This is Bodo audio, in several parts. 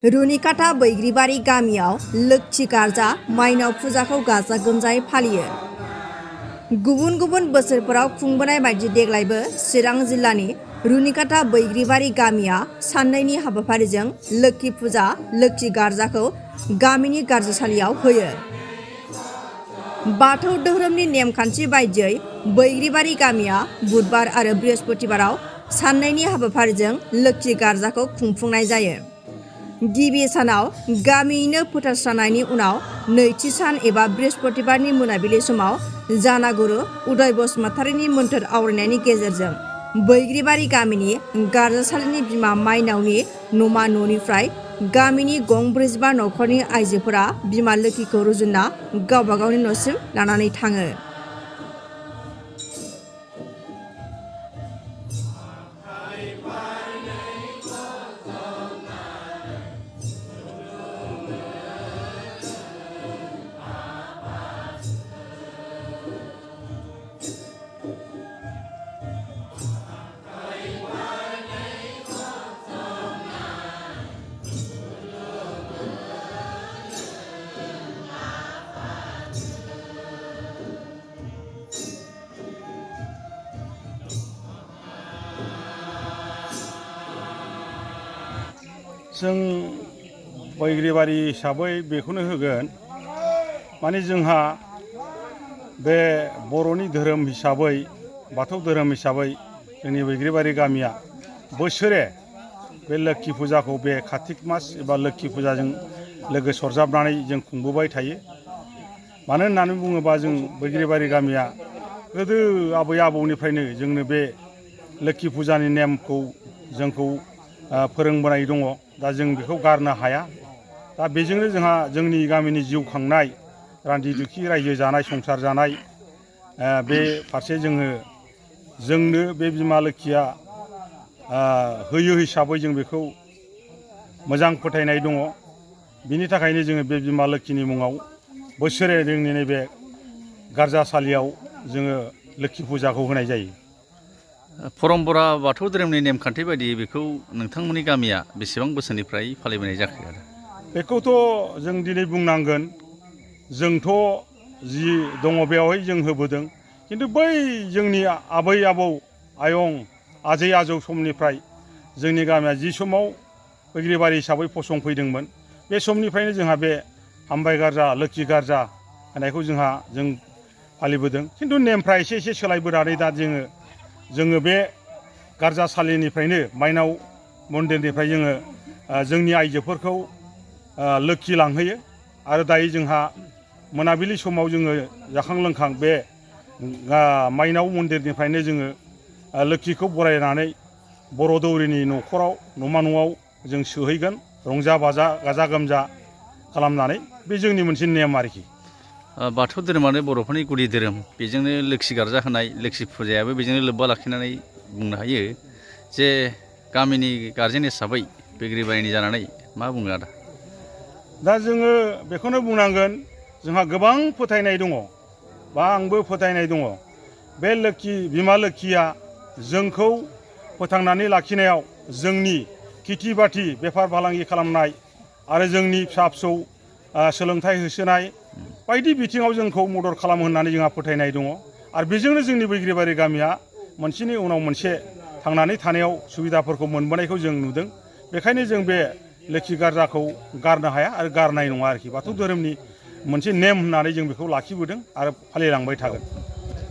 रुनिकाटा बैग्रिबारि गामियाव लोक्षि गार्जा माइनाव फुजाखौ गाजा गोमजायै फालियो। गुबुन गुबुन बोसोरफोराव खुंबोनाय बायदि देग्लायबो चिरां जिल्लानि रुनिकाटा बैग्रिबारि गामिया साननैनि हाबाफारिजों लोक्षि फुजा लोक्षि गार्जाखौ गामिनि गार्जासालियाव होयो। बाथौ धोरोमनि नेमखान्थि बायदियै बैग्रिबारि गामिया बुधबार आरो बृहस्पतिबाराव साननैनि हाबाफारिजों लोक्षि गार्जाखौ खुंफुंनाय जायो। गिबि सानाव गामियैनो फोथारस्रांनायनि उनाव नैथि सान एबा बृहस्पतिबारनि मोनाबिलि समाव जानागुरु उदय बसुमतारीनि मोन्थोर आवरायनायनि गेजेरजों बैग्रिबारि गामिनि गार्जासालिनि बिमा माइनावनि नमा न'निफ्राय गामिनि गं 44 नखरनि आइजोफोरा बिमा लोक्षिखौ रुजुनना गावबा गावनि न'सिम लानानै थाङो। जों बैग्रिबारि हिसाबै बेखौनो होगोन, माने जोंहा बे बर'नि धोरोम हिसाबै बाथौ धोरोम हिसाबै जोंनि बैग्रिबारि गामिया बोसोरे बे लोक्षि फुजाखौ बे कार्तिक मास एबा लोक्षि फुजाजों लोगो सरजाबनानै जों खुंबोबाय थायो। मानो होननानै बुङोबा जों बैग्रिबारि गामिया गोदो आबै आबौनिफ्रायनो जोंनो बे लोक्षि फुजानि नेमखौ जोंखौ फोरोंबोनाय दङ। दा जों बेखौ गारनो हाया। दा बेजोंनो जोंहा जोंनि गामिनि जिउ खांनाय रान्दि दुखि रायजो जानाय संसार जानाय बे फारसे जोंनो बे बिमा लोक्षिया होयो हिसाबै जों बेखौ मोजां फोथायनाय दङ। बिनि थाखायनो जोङो बे बिमा लोक्षिनि मुङाव बोसोरे जोंनि नैबे गार्जासालियाव जोङो लोक्षि फुजाखौ होनाय जायो। परम्परा बाथौ धोरोमनि नेमखान्थि बायदि बेखौ नोंथांमोननि गामिया बेसेबां बोसोरनिफ्राय फालिबोनाय जाखो? बेखौथ' जों दिनै बुंनांगोन, जोंथ' जि दङ बेवहाय जों होबोदों, खिन्थु बै जोंनि आबै आबौ आयं आजै आजौ समनिफ्राय जोंनि गामिया जि समाव बैग्रिबारि हिसाबै फसंफैदोंमोन बे समनिफ्रायनो जोंहा बे हामबाय गार्जा लोक्षि गार्जा होनायखौ जों फालिबोदों। खिन्थु नेमफ्रा एसे सोलायबोनानै दा जोङो बे गार्जासालिनिफ्रायनो माइनाव मन्दिरनिफ्राय जोंनि आइजोफोरखौ लोक्षि लांहोयो। आरो दायो जोंहा मोनाबिलि समाव जोङो जाखां लोंखां बे माइनाव मन्दिरनिफ्रायनो जोङो लोक्षिखौ बरायनानै बर' दौरिनि न'खराव नमा न'आव जों सोहैगोन, रंजा बाजा गाजा गोमजा खालामनानै। बे जोंनि मोनसे नेम आरोखि। बाथौ धोरोमानो बर'फोरनि गुदि धोरोम, बेजोंनो लोक्षि गार्जा होनाय लोक्षि फुजायाबो बेजोंनो लोब्बा लाखिनानै बुंनो हायो जे गामिनि गारजेन हिसाबै बैग्रिबारिनि जानानै मा बुङो आदा? दा जोङो बेखौनो बुंनांगोन, जोंहा गोबां फोथायनाय दङ बा आंबो फोथायनाय दङ। बे बिमा लोक्षिया जोंखौ फोथांनानै लाखिनायाव जोंनि खेथि बाथि बेफार फालांगि खालामनाय आरो जोंनि फिसा फिसौ सोलोंथाइ होसोनाय बायदि बिथिङाव जोंखौ मदद खालामो होननानै जोंहा फोथायनाय दङ। आरो बेजोंनो जोंनि बैग्रिबारि गामिया मोनसेनि उनाव मोनसे थांनानै थानायाव सुबिदाफोरखौ मोनबोनायखौ जों नुदों। बेखायनो जों बे लोक्षि गार्जाखौ गारनो हाया आरो गारनाय नङा आरोखि। बाथौ धोरोमनि मोनसे नेम होननानै जों बेखौ लाखिबोदों आरो फालिलांबाय थागोन।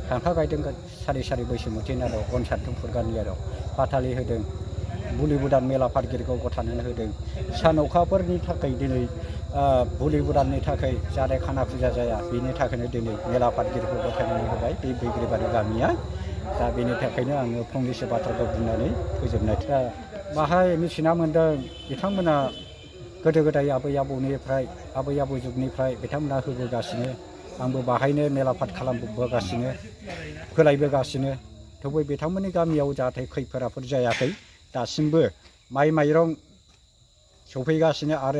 खांखा गायदों सारि सारि बैसोमुथि नाराव गन सारदों फुरगानियाराव फाथालि होदों बुलि बुदान मेला फादगिरिखौ गथानानै होदों। सान अखाफोरनि थाखाय दिनै बुलि बुदाननि थाखाय जाहाथे खाना फुजा जाया बेनि थाखायनो दिनै मेला फादगिरिखौ गथायनानै होबाय बे बैग्रिबारि गामिया। दा बेनि थाखायनो आङो फंनैसो बाथ्राखौ बुंनानै फोजोबनाय। दा बाहाय मिथिना मोन्दों बिथांमोना गोदो गोदाय आबै आबौ जुगनिफ्राय बिथांमोना होबोगासिनो, आंबो बाहायनो मेला फाद खालामबोगासिनो फोलायबोगासिनो। थेवबो बिथांमोननि गामियाव जाहाथे खैफोद आफोद जायाखै, दासिमबो माइ माइरं सफैगासिनो आरो